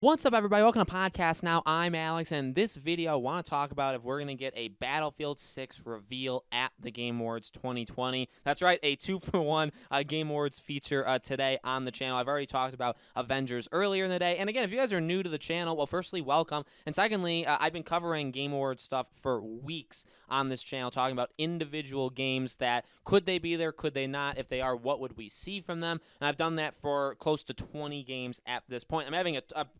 What's up, everybody? Welcome to Podcast Now. I'm Alex, and this video I want to talk about if we're going to get a Battlefield 6 reveal at the Game Awards 2020. That's right, a 2-for-1 Game Awards feature today on the channel. I've already talked about Avengers earlier in the day, and again, if you guys are new to the channel, well, firstly, welcome, and secondly, I've been covering Game Awards stuff for weeks on this channel, talking about individual games that could they be there, could they not? If they are, what would we see from them? And I've done that for close to 20 games at this point. I'm having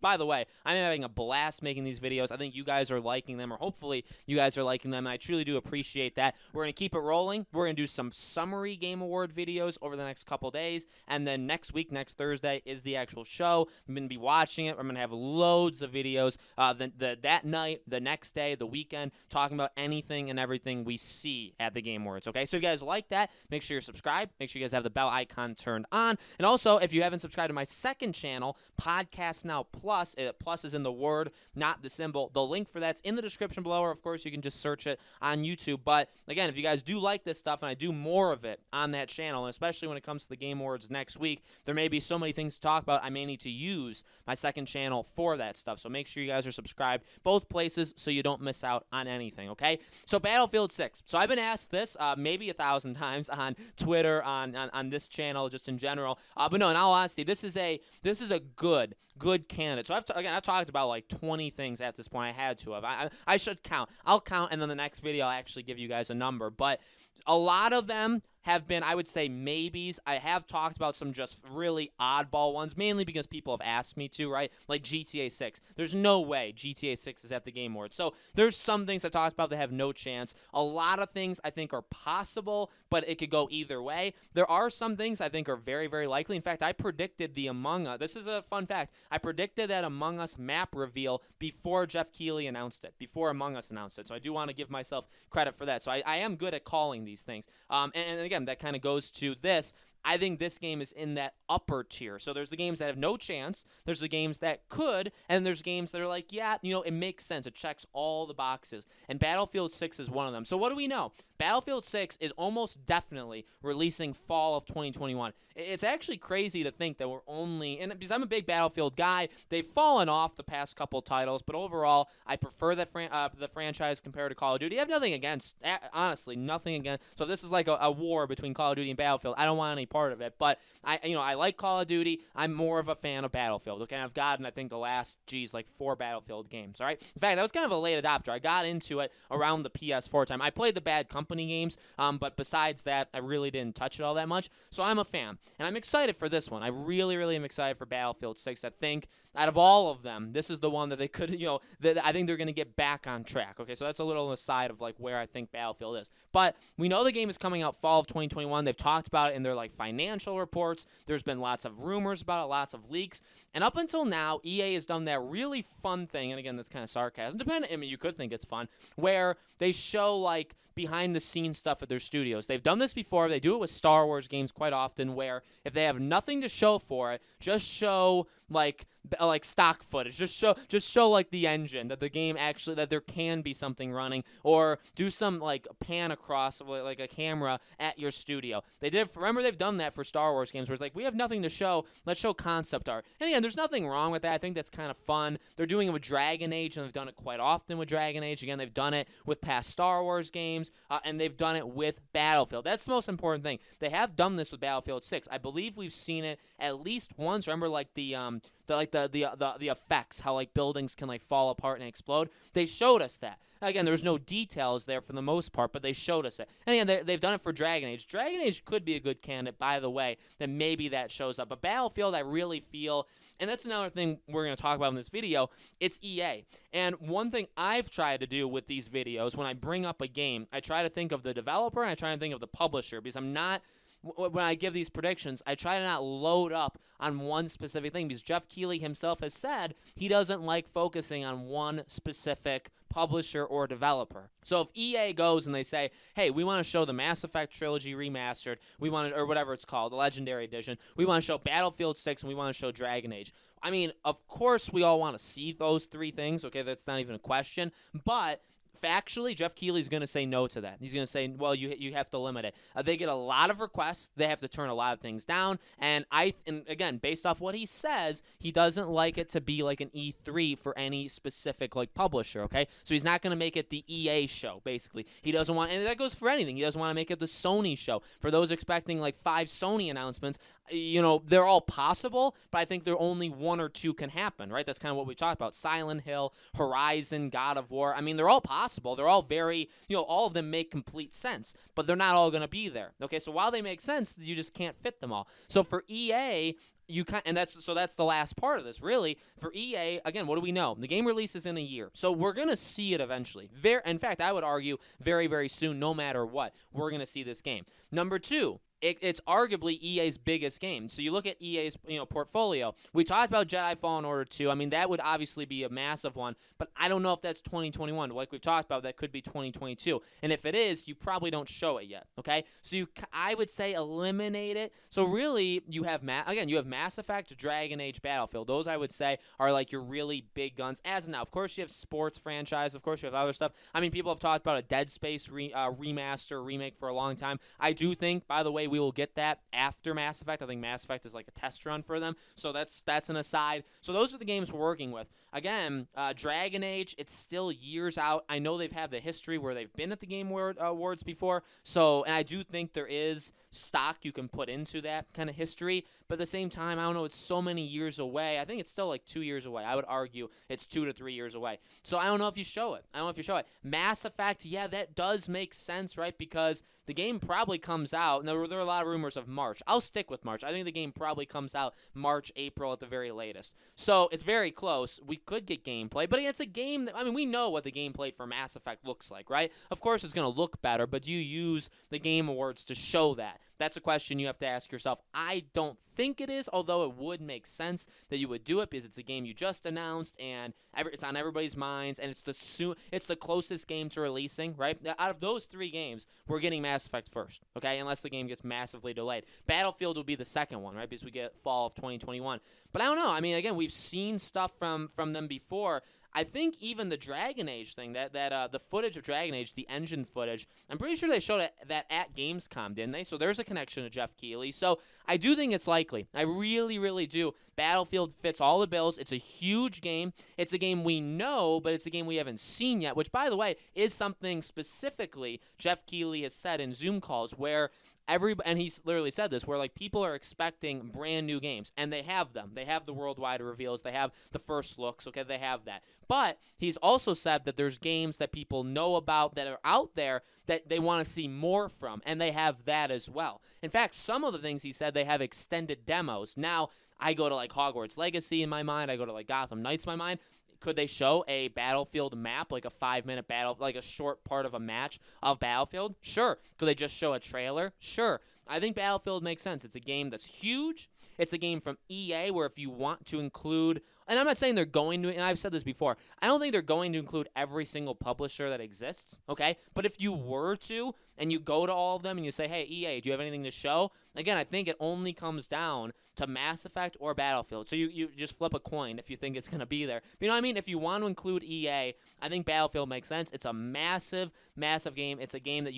by the way, I'm having a blast making these videos. I think you guys are liking them, or hopefully you guys are liking them, and I truly do appreciate that. We're going to keep it rolling. We're going to do some summary Game Award videos over the next couple days, and then next week, next Thursday, is the actual show. I'm going to be watching it. I'm going to have loads of videos that night, the next day, the weekend, talking about anything and everything we see at the Game Awards, okay? So if you guys like that, make sure you're subscribed. Make sure you guys have the bell icon turned on. And also, if you haven't subscribed to my second channel, Podcast Now Plus, plus is in the word, not the symbol. The link for that's in the description below, or of course you can just search it on YouTube. But again, if you guys do like this stuff, and I do more of it on that channel, and especially when it comes to the Game Awards next week, there may be so many things to talk about, I may need to use my second channel for that stuff. So make sure you guys are subscribed both places so you don't miss out on anything, okay? So Battlefield 6. So I've been asked this maybe 1,000 times on Twitter, on this channel, just in general. But no, in all honesty, this is a good candidate. So I've talked about like 20 things at this point. I had to have. I should count. I'll count, and then the next video I'll actually give you guys a number. But a lot of them have been, I would say, maybes. I have talked about some just really oddball ones, mainly because people have asked me to, right? Like GTA 6. There's no way GTA 6 is at the Game Awards. So there's some things I talked about that have no chance. A lot of things I think are possible, but it could go either way. There are some things I think are very, very likely. In fact, I predicted the Among Us. This is a fun fact. I predicted that Among Us map reveal before Jeff Keighley announced it, before Among Us announced it. So I do want to give myself credit for that. So I am good at calling these things. And again, that kind of goes to this. I think this game is in that upper tier. So there's the games that have no chance, there's the games that could, and there's games that are like, yeah, you know, it makes sense. It checks all the boxes. And Battlefield 6 is one of them. So what do we know? Battlefield 6 is almost definitely releasing fall of 2021. It's actually crazy to think that we're only, and because I'm a big Battlefield guy, they've fallen off the past couple titles, but overall, I prefer that the franchise compared to Call of Duty. I have nothing against, honestly, nothing against. So if this is like a war between Call of Duty and Battlefield, I don't want any part of it. But I like Call of Duty. I'm more of a fan of Battlefield. Okay, I've gotten, I think, the last, like 4 Battlefield games. All right. In fact, I was kind of a late adopter. I got into it around the PS4 time. I played the Bad Company games, but besides that, I really didn't touch it all that much. So I'm a fan, and I'm excited for this one. I really, really am excited for Battlefield 6. I think out of all of them, this is the one that they could, that I think they're going to get back on track. Okay, so that's a little aside of like where I think Battlefield is. But we know the game is coming out fall of 2021. They've talked about it in their like financial reports. There's been lots of rumors about it, lots of leaks. And up until now, EA has done that really fun thing, and again, that's kind of sarcasm. I mean, you could think it's fun, where they show like behind-the-scenes stuff at their studios. They've done this before. They do it with Star Wars games quite often, where if they have nothing to show for it, just show like stock footage. Just show like the engine, that the game actually, that there can be something running, or do some like pan across of like a camera at your studio. Remember, they've done that for Star Wars games, where it's like, we have nothing to show, let's show concept art. And again, there's nothing wrong with that. I think that's kind of fun. They're doing it with Dragon Age, and they've done it quite often with Dragon Age. Again, they've done it with past Star Wars games, and they've done it with Battlefield. That's the most important thing. They have done this with Battlefield 6. I believe we've seen it at least once. Remember, like the effects, how like buildings can like fall apart and explode. They showed us that. Again, there's no details there for the most part, but they showed us it. And again, they've done it for Dragon Age. Dragon Age could be a good candidate, by the way, that maybe that shows up. But Battlefield, I really feel, and that's another thing we're going to talk about in this video, it's EA. And one thing I've tried to do with these videos, when I bring up a game, I try to think of the developer and I try to think of the publisher, because when I give these predictions, I try to not load up on one specific thing, because Jeff Keighley himself has said he doesn't like focusing on one specific publisher or developer. So if EA goes and they say, hey, we want to show the Mass Effect trilogy remastered, or whatever it's called, the Legendary Edition, we want to show Battlefield 6, and we want to show Dragon Age. I mean, of course we all want to see those 3 things, okay, that's not even a question, but Factually, Jeff Keighley's going to say no to that. He's going to say, well, you have to limit it. They get a lot of requests. They have to turn a lot of things down. And again, based off what he says, he doesn't like it to be like an E3 for any specific like publisher, okay? So he's not going to make it the EA show, basically. He doesn't want, and that goes for anything. He doesn't want to make it the Sony show. For those expecting like 5 Sony announcements, they're all possible, but I think there only 1 or 2 can happen, right? That's kind of what we talked about. Silent Hill, Horizon, God of War. I mean, they're all possible. They're all very, all of them make complete sense, but they're not all going to be there. Okay, so while they make sense, you just can't fit them all. So for EA, that's the last part of this, really. For EA, again, what do we know? The game releases in a year, so we're gonna see it eventually. In fact, I would argue very, very soon, no matter what, we're gonna see this game. Number 2. It's arguably EA's biggest game. So you look at EA's portfolio. We talked about Jedi Fallen Order 2. I mean, that would obviously be a massive one, but I don't know if that's 2021. Like we've talked about, that could be 2022. And if it is, you probably don't show it yet, okay? So I would say eliminate it. So really, you have Mass Effect, Dragon Age, Battlefield. Those I would say are like your really big guns. As of now, of course, you have sports franchise. Of course, you have other stuff. I mean, people have talked about a Dead Space remaster, remake for a long time. I do think, by the way, we will get that after Mass Effect. I think Mass Effect is like a test run for them, so that's an aside. So those are the games we're working with. Again, Dragon Age, it's still years out. I know they've had the history where they've been at the Game Awards before, and I do think there is stock you can put into that kind of history, but at the same time, I don't know, it's so many years away. I think it's still like 2 years away. I would argue it's 2 to 3 years away. So I don't know if you show it. Mass Effect, yeah, that does make sense, right? Because the game probably comes out, and there are a lot of rumors of March. I'll stick with March. I think the game probably comes out March, April at the very latest. So it's very close. We could get gameplay, but it's a game that, I mean, we know what the gameplay for Mass Effect looks like, right? Of course it's going to look better, but do you use the Game Awards to show that? That's a question you have to ask yourself. I don't think it is, although it would make sense that you would do it because it's a game you just announced and it's on everybody's minds, and it's the closest game to releasing, right? Out of those 3 games, we're getting Mass Effect first, okay? Unless the game gets massively delayed. Battlefield will be the second one, right? Because we get fall of 2021. But I don't know. I mean, again, we've seen stuff from them before. I think even the Dragon Age thing, the footage of Dragon Age, the engine footage, I'm pretty sure they showed that at Gamescom, didn't they? So there's a connection to Jeff Keighley. So I do think it's likely. I really, really do. Battlefield fits all the bills. It's a huge game. It's a game we know, but it's a game we haven't seen yet, which, by the way, is something specifically Jeff Keighley has said in Zoom calls where and he's literally said this, where like people are expecting brand new games, and they have them. They have the worldwide reveals. They have the first looks. Okay, they have that. But he's also said that there's games that people know about that are out there that they want to see more from, and they have that as well. In fact, some of the things he said, they have extended demos. Now, I go to like Hogwarts Legacy in my mind. I go to like Gotham Knights in my mind. Could they show a Battlefield map, like a 5-minute battle, like a short part of a match of Battlefield? Sure. Could they just show a trailer? Sure. I think Battlefield makes sense. It's a game that's huge. It's a game from EA where if you want to include, and I'm not saying they're going to, and I've said this before, I don't think they're going to include every single publisher that exists, okay? But if you were to, and you go to all of them and you say, hey, EA, do you have anything to show? Again, I think it only comes down to Mass Effect or Battlefield. So you just flip a coin if you think it's going to be there. But you know what I mean? If you want to include EA, I think Battlefield makes sense. It's a massive, massive game. It's a game that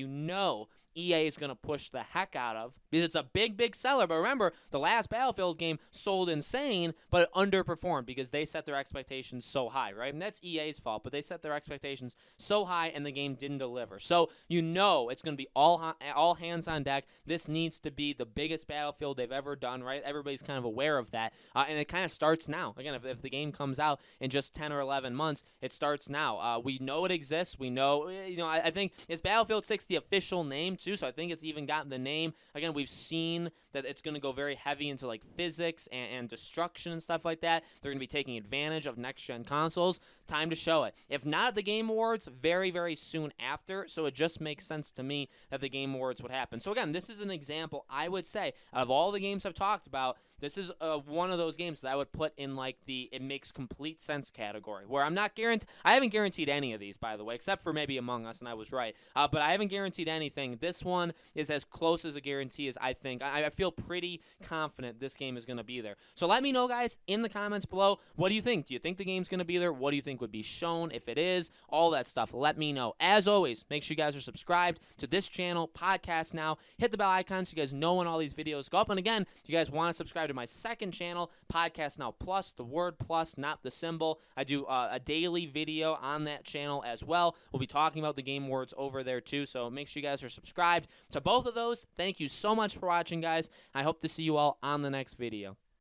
EA is going to push the heck out of because it's a big, big seller. But remember, the last Battlefield game sold insane, but it underperformed because they set their expectations so high, right? And that's EA's fault, but they set their expectations so high and the game didn't deliver. So it's going to be all hands on deck. This needs to be the biggest Battlefield they've ever done, right? Everybody's kind of aware of that. And it kind of starts now. Again, if the game comes out in just 10 or 11 months, it starts now. We know it exists. We know, I think, is Battlefield 6 the official name too? So I think it's even gotten the name. Again, we've seen that it's going to go very heavy into like physics and destruction and stuff like that. They're going to be taking advantage of next-gen consoles. Time to show it. If not at the Game Awards, very, very soon after. So it just makes sense to me that the Game Awards would happen. So again, this is an example, I would say, out of all the games I've talked about, This is one of those games that I would put in like the it makes complete sense category, where I'm not guaranteed. I haven't guaranteed any of these, by the way, except for maybe Among Us, and I was right. But I haven't guaranteed anything. This one is as close as a guarantee as I think. I feel pretty confident this game is going to be there. So let me know, guys, in the comments below. What do you think? Do you think the game's going to be there? What do you think would be shown if it is? All that stuff. Let me know. As always, make sure you guys are subscribed to this channel, Podcast Now. Hit the bell icon so you guys know when all these videos go up. And again, if you guys want to subscribe to my second channel, Podcast Now Plus, the word plus, not the symbol. I do a daily video on that channel as well. We'll be talking about the Game Awards over there too, so make sure you guys are subscribed to both of those. Thank you so much for watching, guys. I hope to see you all on the next video.